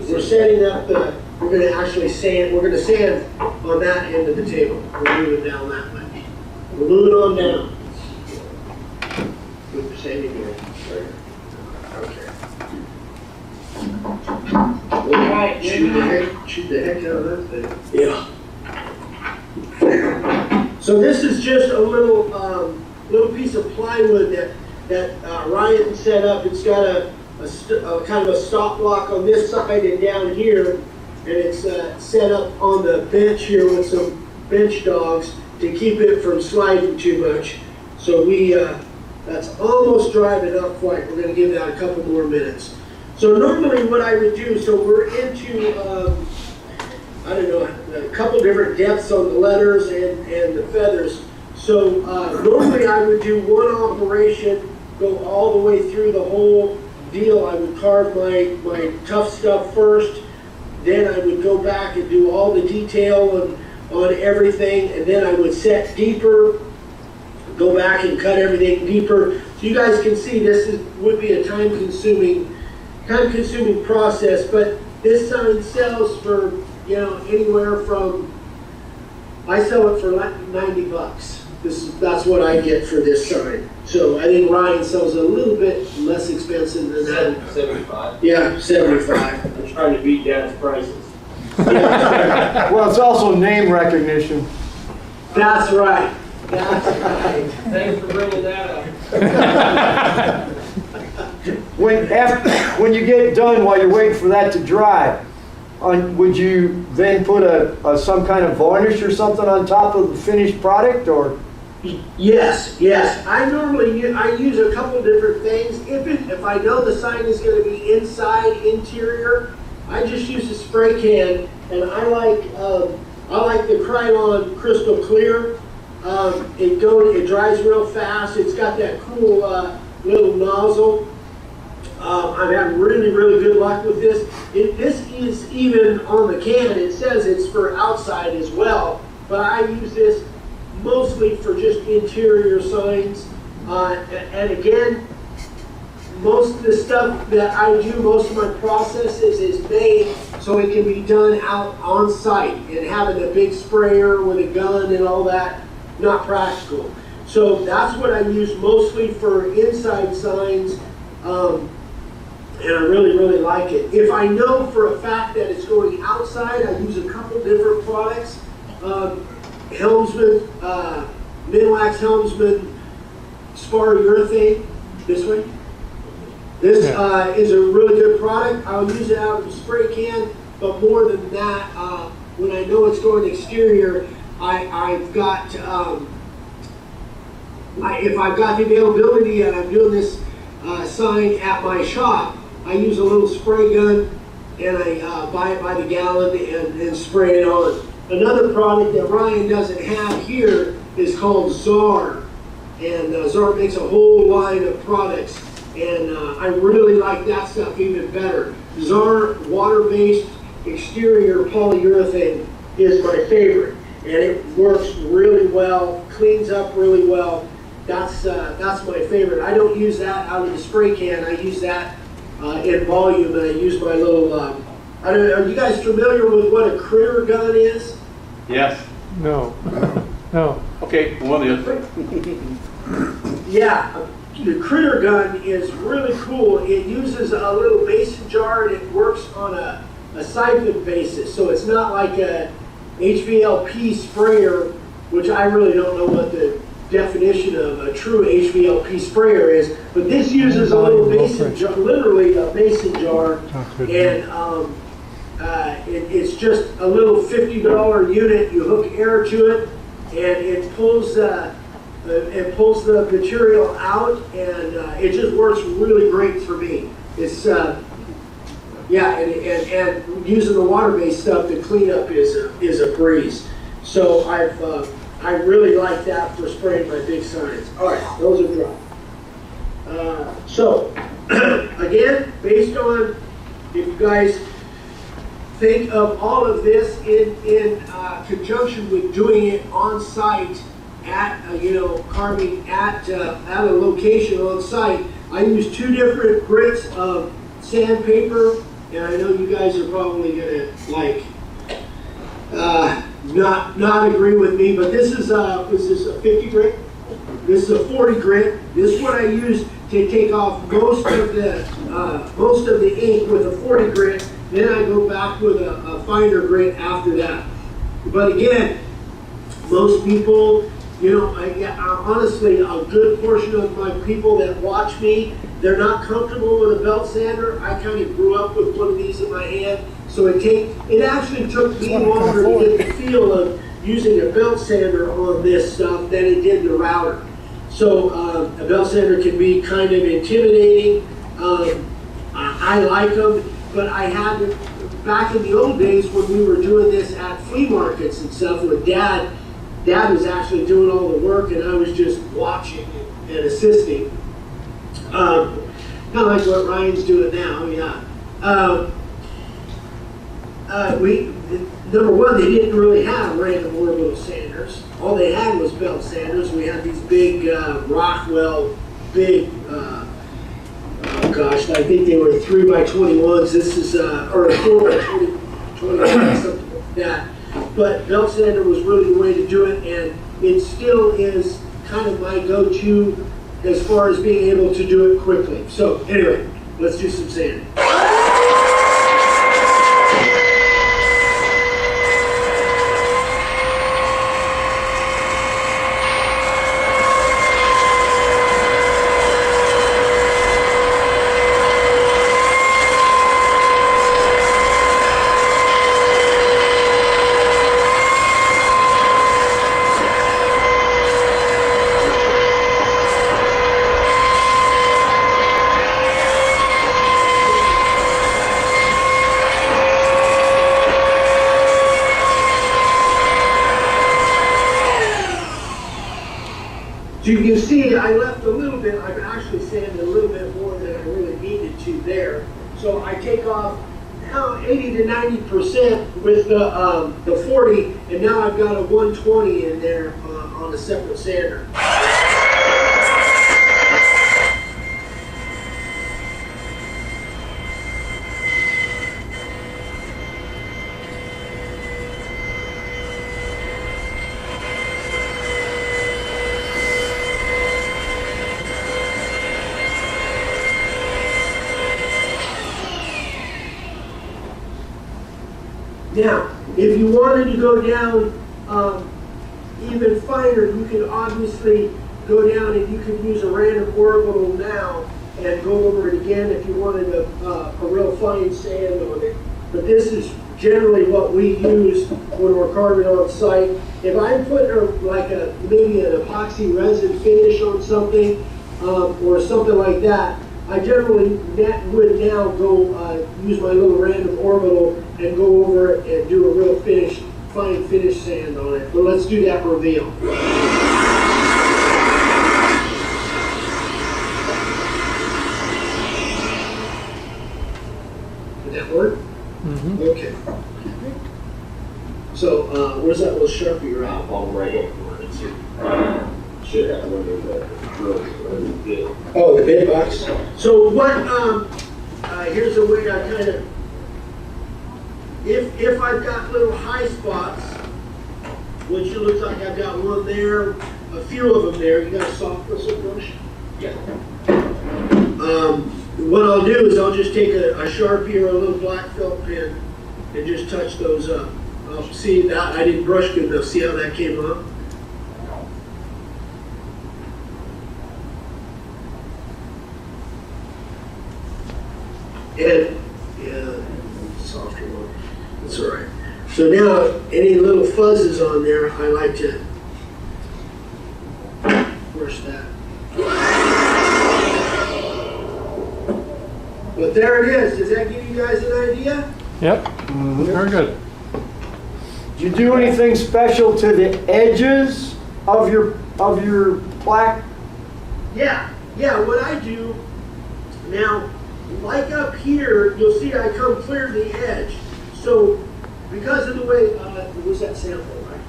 We're setting up we're going to actually sand, we're going to sand on that end of the table. We're moving down that way. We're moving on down. With the sanding board. Okay. All right, shoot the heck out of that thing. Yeah. So this is just a little piece of plywood that Ryan set up. It's got kind of a stop block on this side and down here, and it's set up on the bench here with some bench dogs to keep it from sliding too much. So that's almost dry enough flight. We're going to give that a couple more minutes. So normally what I would do, so we're into, I don't know, a couple different depths on the letters and the feathers. So normally I would do one operation, go all the way through the whole deal. I would carve my tough stuff first, then I would go back and do all the detail on everything, and then I would set deeper, go back and cut everything deeper. So you guys can see this would be a time-consuming process, but this sign sells for, you know, anywhere from, I sell it for like $90. That's what I get for this sign. So I think Ryan sells it a little bit less expensive than that. 75. Yeah, 75. I'm trying to beat Dad's prices. Well, it's also name recognition. That's right. That's right. Thanks for bringing that up. When you get done, while you're waiting for that to dry, would you then put some kind of varnish or something on top of the finished product, or? Yes. I normally use a couple different things. If I know the sign is going to be inside, interior, I just use a spray can, and I like the Krylon Crystal Clear. It dries real fast. It's got that cool little nozzle. I've had really good luck with this. This is even on the can. It says it's for outside as well, but I use this mostly for just interior signs. And again, most of the stuff that I do, most of my processes is made so it can be done out on site, and having a big sprayer with a gun and all that, not practical. So that's what I use mostly for inside signs, and I really like it. If I know for a fact that it's going outside, I use a couple different products. Helmsman, Minwax Helmsman Spar Urethane, this way. This is a really good product. I'll use it out of the spray can, but more than that, when I know it's going exterior, I've got, if I've got the availability and I'm doing this sign at my shop, I use a little spray gun, and I buy it by the gallon and spray it on. Another product that Ryan doesn't have here is called Czar, and Czar makes a whole line of products, and I really like that stuff even better. Czar water-based exterior polyurethane is my favorite, and it works really well, cleans up really well. That's my favorite. I don't use that out of the spray can. I use that in volume, and I use my little, I don't know, are you guys familiar with what a critter gun is? Yes. No. Okay, one is. Yeah, the critter gun is really cool. It uses a little mason jar, and it works on a siphon basis. So it's not like a HVLP sprayer, which I really don't know what the definition of a true HVLP sprayer is, but this uses a little mason jar, literally a mason jar, and it's just a little $50 unit. You hook air to it, and it pulls the material out, and it just works really great for me. It's and using the water-based stuff to clean up is a breeze. So I really like that for spraying my big signs. All right, those are dry. So again, based on, if you guys think of all of this in conjunction with doing it on site at carving at a location on site, I use 2 different grits of sandpaper, and I know you guys are probably gonna not agree with me, but this is a 50 grit. This is a 40 grit. This is what I use to take off most of the ink with a 40 grit. Then I go back with a finer grit after that. But again, most people, You know, honestly, a good portion of my people that watch me, they're not comfortable with a belt sander. I kind of grew up with one of these in my hand, so it actually took me longer to get the feel of using a belt sander on this stuff than it did the router. So a belt sander can be kind of intimidating. I like them, but I had to, back in the old days when we were doing this at flea markets and stuff with Dad was actually doing all the work and I was just watching and assisting. Kind of like what Ryan's doing now, yeah. Number one, they didn't really have random orbital sanders. All they had was belt sanders. We had these big Rockwell, gosh, I think they were 3x21s. This is, or 4x21, something like that. But belt sander was really the way to do it, and it still is kind of my go-to as far as being able to do it quickly. So anyway, let's do some sanding. So you can see I left a little bit, I've actually sanded a little bit more than I really needed to there. So I take off now 80 to 90% with the 40, and now I've got a 120 in there on a separate sander. Now, if you wanted to go down even finer, you could obviously go down and you could use a random orbital now and go over it again if you wanted a real fine sand on it. But this is generally what we use when we're carving on site. If I'm putting maybe an epoxy resin finish on something or something like that, I generally would now go use my little random orbital and go over it and do a real fine finish sand on it. But let's do that reveal. Did that work? Mm-hmm. Okay. So where's that little Sharpie you're at? Right here. Should have one of the bit. Oh, the bit box. So what? Here's a way I kind of. If I've got little high spots, which it looks like I've got one there, a few of them there. You got a soft bristle brush? Yeah. What I'll do is I'll just take a Sharpie or a little black felt pen and just touch those up. See that I didn't brush good enough. See how that came up? And softer one. That's all right. So now, any little fuzzes on there, I like to brush that. But there it is. Does that give you guys an idea? Yep, very good. Did you do anything special to the edges of your plaque? Yeah. What I do now, like up here, you'll see I come clear to the edge. So because of the way, where's that sample, right?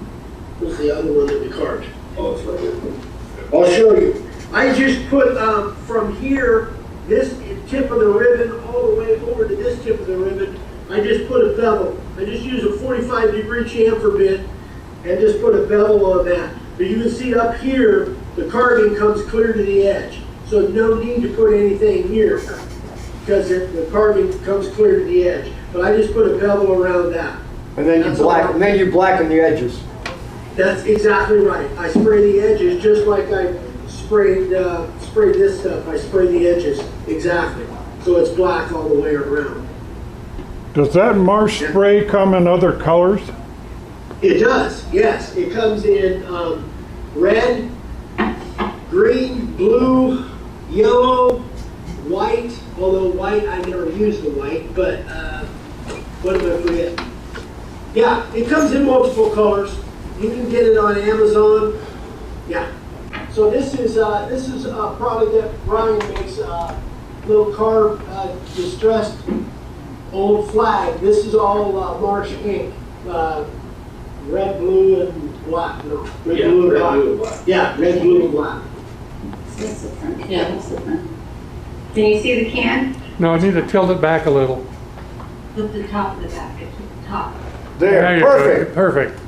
Where's the other one that we carved? Oh, it's right here. I'll show you. I just put from here, this tip of the ribbon, all the way over to this tip of the ribbon, I just put a bevel. I just use a 45-degree chamfer bit and just put a bevel on that. But you can see up here, the carving comes clear to the edge. So no need to put anything here because the carving comes clear to the edge. But I just put a bevel around that. And then you blacken the edges. That's exactly right. I spray the edges just like I sprayed this stuff. I spray the edges, exactly. So it's black all the way around. Does that marsh spray come in other colors? It does, yes. It comes in red, green, blue, yellow, white, although white, I never use the white, but what am I forgetting? Yeah, it comes in multiple colors. You can get it on Amazon. Yeah. So this is a product that Ryan makes, little carved, distressed old flag. This is all marsh ink, red, blue, and black. No, red, blue, and black. Yeah, red, blue, and black. That's the front. Yeah, that's the front. Can you see the can? No, I need to tilt it back a little. Look at the top of the package, the top. There, you go. perfect. Perfect.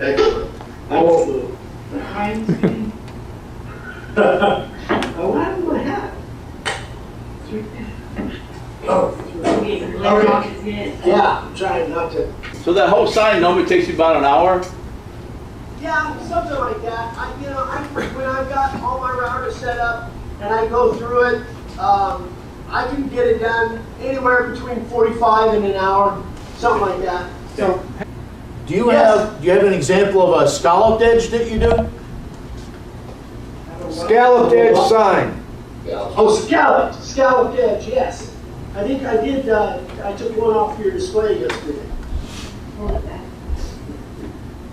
Excellent. I won't move. Ryan's Oh, what happened to my hat? off his head. Yeah, I'm trying not to. So that whole sign normally takes you about an hour? Yeah, something like that. When I've got all my routers set up and I go through it, I can get it done anywhere between 45 and an hour, something like that. So, Do you Yes. have an example of a scalloped edge that you do? Scalloped edge sign. oh, scalloped edge, yes. I think I did. I took one off your display yesterday. Hold it back.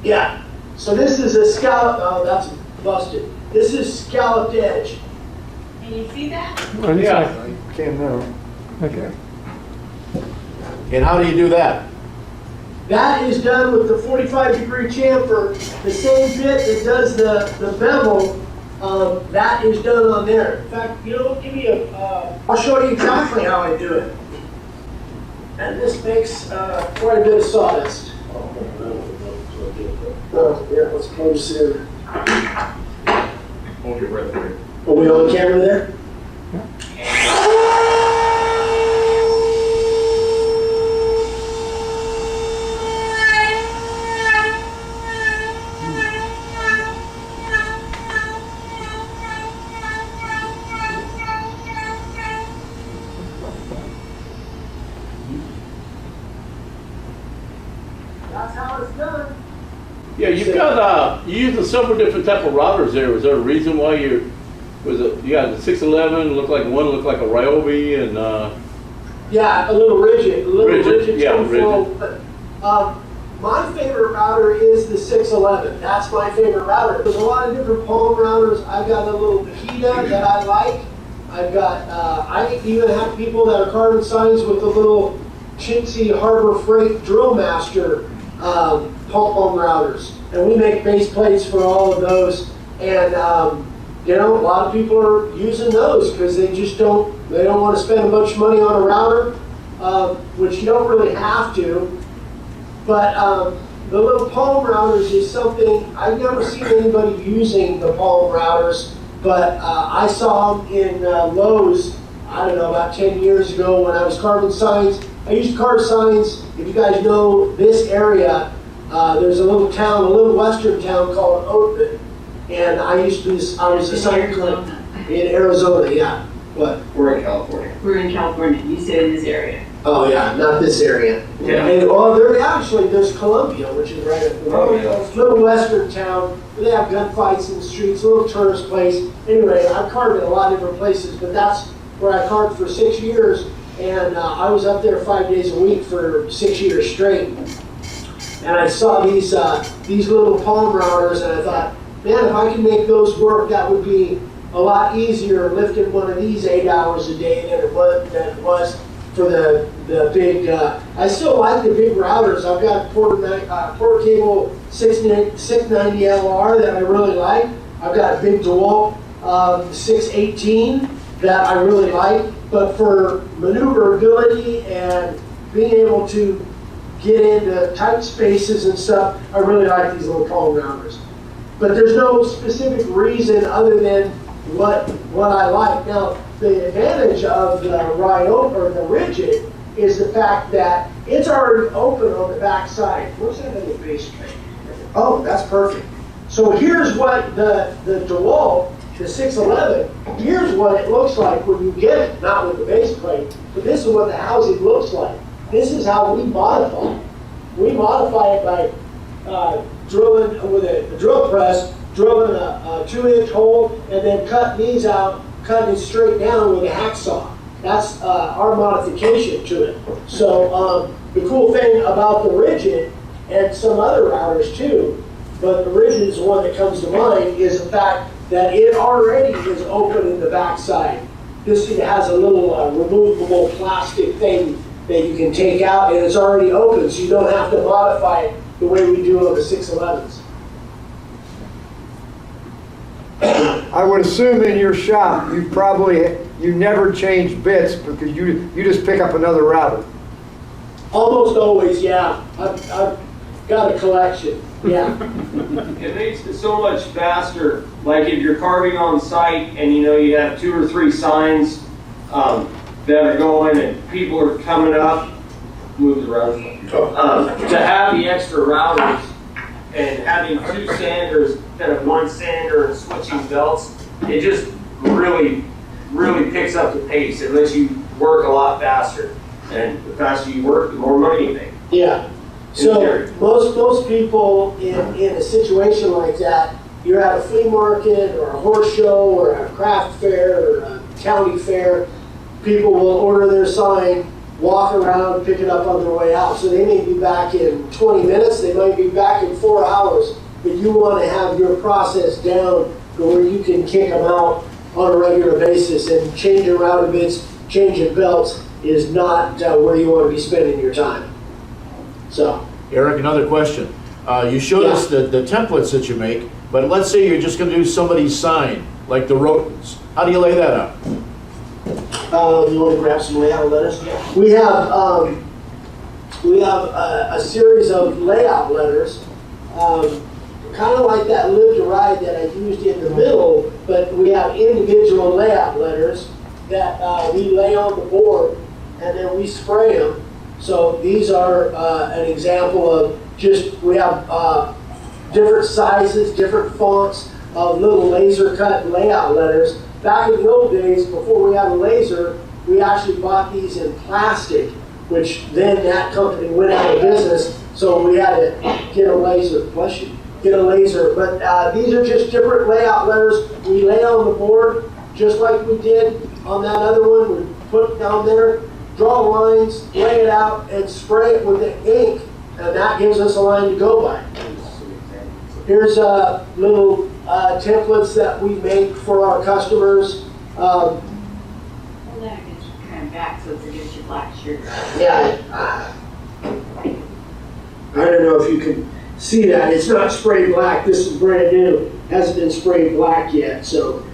Yeah. So this is a scallop. Oh, that's busted. This is scalloped edge. Can you see that? Yeah. Can now. Okay. And how do you do that? That is done with the 45-degree chamfer. The same bit that does the bevel, that is done on there. In fact, give me I'll show you exactly how I do it. And this makes quite a bit of sawdust. Yeah, let's close this in. Hold your breath there. Are we on camera there? That's how it's done. Yeah, you've got, you're using several different type of routers there. Was there a reason why you got the 611, looked like one looked like a Ryobi, and, Yeah, a little rigid, Yeah, too full, rigid. but, my favorite router is the 611. That's my favorite router. There's a lot of different palm routers. I've got a little Makita that I like. I've got, I even have people that are carving signs with the little chintzy Harbor Freight Drill Master palm routers. And we make base plates for all of those. And, a lot of people are using those because they don't want to spend a bunch of money on a router, which you don't really have to. But the little palm routers is something, I've never seen anybody using the palm routers, but I saw them in Lowe's, I don't know, about 10 years ago when I was carving signs. I used to carve signs. If you guys know this area, there's a little western town called Rhoten. And I was a sign clerk in Arizona, yeah. What? We're in California. We're in California. You said in this area. Oh, yeah, not this area. Yeah. And, there's Columbia, which is right up the road. Oh, yeah. Little western town. They have gunfights in the streets, a little tourist place. Anyway, I've carved in a lot of different places, but that's where I carved for 6 years. And I was up there 5 days a week for 6 years straight. And I saw these little palm routers, and I thought, man, if I can make those work, that would be a lot easier lifting one of these 8 hours a day than it was for the big. I still like the big routers. I've got Porter Cable 690 LR that I really like. I've got a big DeWalt 618 that I really like. But for maneuverability and being able to get into tight spaces and stuff, I really like these little palm routers. But there's no specific reason other than what I like. Now, the advantage of the the rigid is the fact that it's already open on the back side. Where's that other base plate? Oh, that's perfect. So here's what the DeWalt, the 611, here's what it looks like when you get it, not with the base plate, but this is what the housing looks like. This is how we modify it. We modify it by drilling with a drill press, drilling a 2-inch hole, and then cutting these out, cutting it straight down with a hacksaw. That's our modification to it. So the cool thing about the Rigid, and some other routers too, but the Rigid is the one that comes to mind, is the fact that it already is open in the backside. This has a little removable plastic thing that you can take out, and it's already open, so you don't have to modify it the way we do on the 611s. I would assume in your shop, you never change bits because you just pick up another router. Almost always, yeah. I've got a collection, yeah. It makes it so much faster. Like if you're carving on site and you have 2 or 3 signs that are going and people are coming up, move around. To have the extra routers and having 2 sanders instead of 1 sander and switching belts, it just really picks up the pace. It lets you work a lot faster. And the faster you work, the more money you make. Yeah. So most people in a situation like that, you're at a flea market or a horse show or a craft fair or a county fair, people will order their sign, walk around, pick it up on their way out. So they may be back in 20 minutes, they might be back in 4 hours, but you want to have your process down to where you can kick them out on a regular basis, and changing router bits, changing belts is not where you want to be spending your time. So, Eric, another question. You showed us the templates that you make, but let's say you're just going to do somebody's sign, like the Rhotens. How do you lay that out? You want to grab some layout letters? We have a series of layout letters, kind of like that Live to Ride that I used in the middle, but we have individual layout letters that we lay on the board and then we spray them. So these are an example of we have different sizes, different fonts of little laser cut layout letters. Back in the old days, before we had a laser, we actually bought these in plastic, which then that company went out of business, so we had to get a laser. Bless you. Get a laser. But these are just different layout letters. We lay on the board just like we did on that other one. We put it down there, draw lines, lay it out, and spray it with the ink, and that gives us a line to go by. Here's little templates that we make for our customers. Well, then it gets kind of back so it's against your black shirt. Yeah, I don't know if you can see that. It's not sprayed black. This is brand new. Hasn't been sprayed black yet. So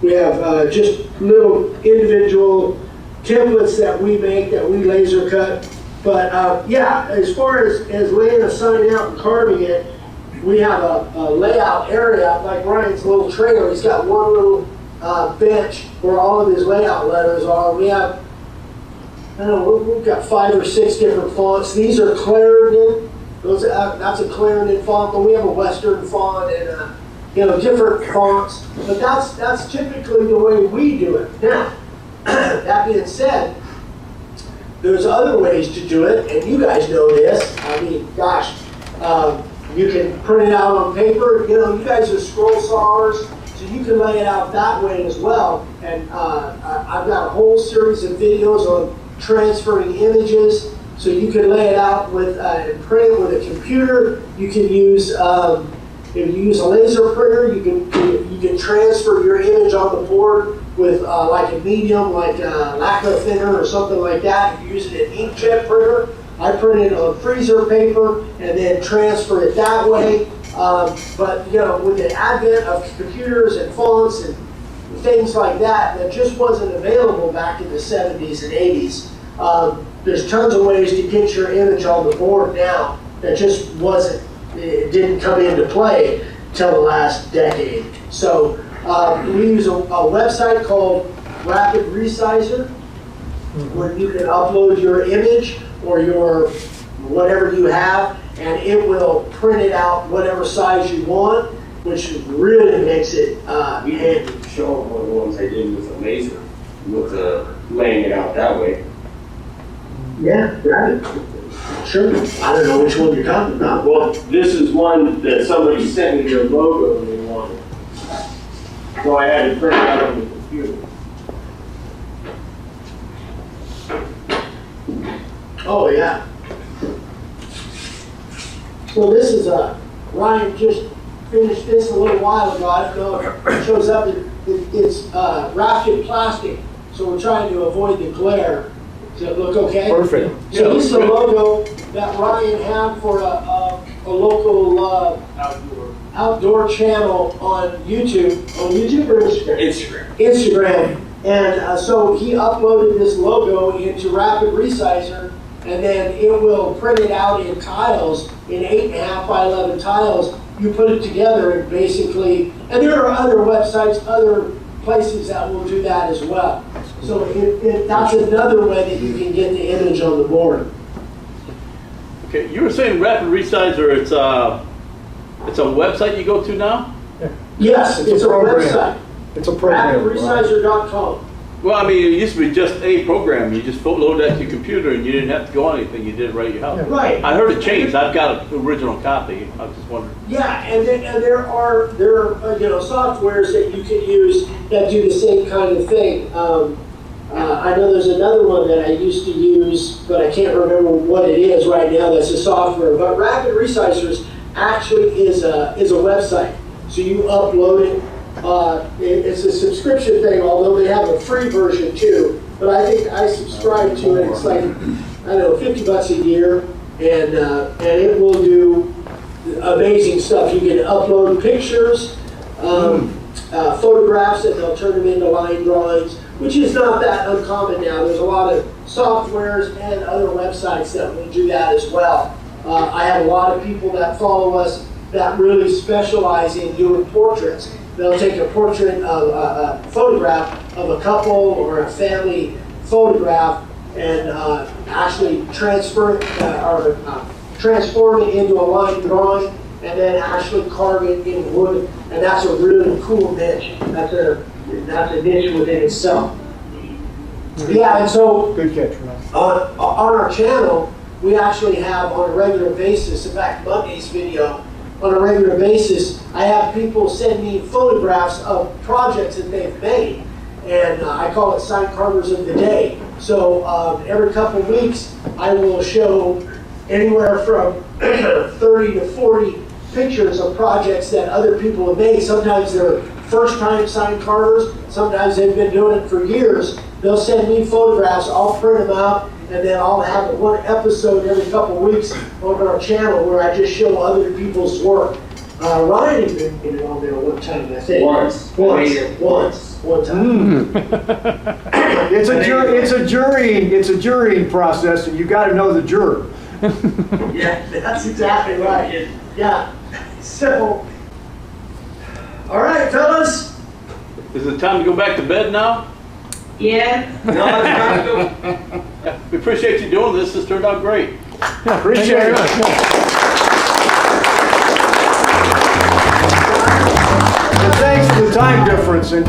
we have just little individual templates that we make, that we laser cut. But yeah, as far as laying a sign out and carving it, we have a layout area, like Ryan's little trailer. He's got one little bench where all of his layout letters are. We have, I don't know, we've got 5 or 6 different fonts. These are Clarendon. That's a Clarendon font, but we have a Western font and different fonts. But that's typically the way we do it. Now, that being said, there's other ways to do it, and you guys know this. I mean, gosh, you can print it out on paper. You guys are scroll sawers, so you can lay it out that way as well. And I've got a whole series of videos on transferring images, so you can lay it out with and print it with a computer. You can use if you use a laser printer, you can transfer your image on the board with like a medium, like a lacquer thinner or something like that. If you're using an inkjet printer, I print it on freezer paper and then transfer it that way. But with the advent of computers and fonts and things like that just wasn't available back in the 70s and 80s. There's tons of ways to get your image on the board now that just it didn't come into play till the last decade. So we use a website called Rapid Resizer, where you can upload your image or your whatever you have, and it will print it out whatever size you want, which really makes it handy. Show them one of the ones I did with a laser, with laying it out that way. Yeah, grab it. Sure. I don't know which one you're talking about. Well, this is one that somebody sent me their logo and they wanted. So I had to print it out on the computer. Oh, yeah. So this is Ryan just finished this a little while ago. I don't know if it shows up. It's wrapped in plastic, so we're trying to avoid the glare. Does it look okay? Perfect. So this is a logo that Ryan had for a local outdoor channel on YouTube. On YouTube or Instagram? Instagram. And so he uploaded this logo into Rapid Resizer, and then it will print it out in tiles, in 8.5 by 11 tiles. You put it together and basically, and there are other websites, other places that will do that as well. So that's another way that you can get the image on the board. Okay, you were saying Rapid Resizer, it's a website you go to now? Yes, it's a program. website. It's a program. RapidResizer.com. Well, I mean, it used to be just a program. You just load that to your computer and you didn't have to go on anything. You did it right at your house. Right. I heard it changed. I've got an original copy. I was just wondering. Yeah, and there are softwares that you can use that do the same kind of thing. I know there's another one that I used to use, but I can't remember what it is right now. That's a software. But Rapid Resizers actually is a website. So you upload it. It's a subscription thing, although they have a free version too. But I think I subscribe to it. It's like, I don't know, $50 a year, and it will do amazing stuff. You can upload pictures, photographs, and they'll turn them into line drawings, which is not that uncommon now. There's a lot of softwares and other websites that will do that as well. I have a lot of people that follow us that really specialize in doing portraits. They'll take a portrait of a photograph of a couple or a family photograph and actually transform it into a line drawing and then actually carve it in wood. And that's a really cool niche. That's a niche within itself. Yeah, and so Good catch, Ryan. on our channel, we actually have on a regular basis, in fact, Monday's video, on a regular basis, I have people send me photographs of projects that they've made, and I call it Sign Carvers of the Day. So every couple of weeks, I will show anywhere from 30 to 40 pictures of projects that other people have made. Sometimes they're first-time sign carvers, sometimes they've been doing it for years. They'll send me photographs, I'll print them out, and then I'll have one episode every couple of weeks on our channel where I just show other people's work. Ryan even did it on there one time, I think. Once. One time. It's a jurying process, and you got to know the juror. Yeah, that's exactly right. Yeah. So, all right, fellas. Is it time to go back to bed now? Yeah. No, it's time to go. We appreciate you doing this. This turned out great. Yeah, Appreciate thank you it. very much. And thanks for the time difference. And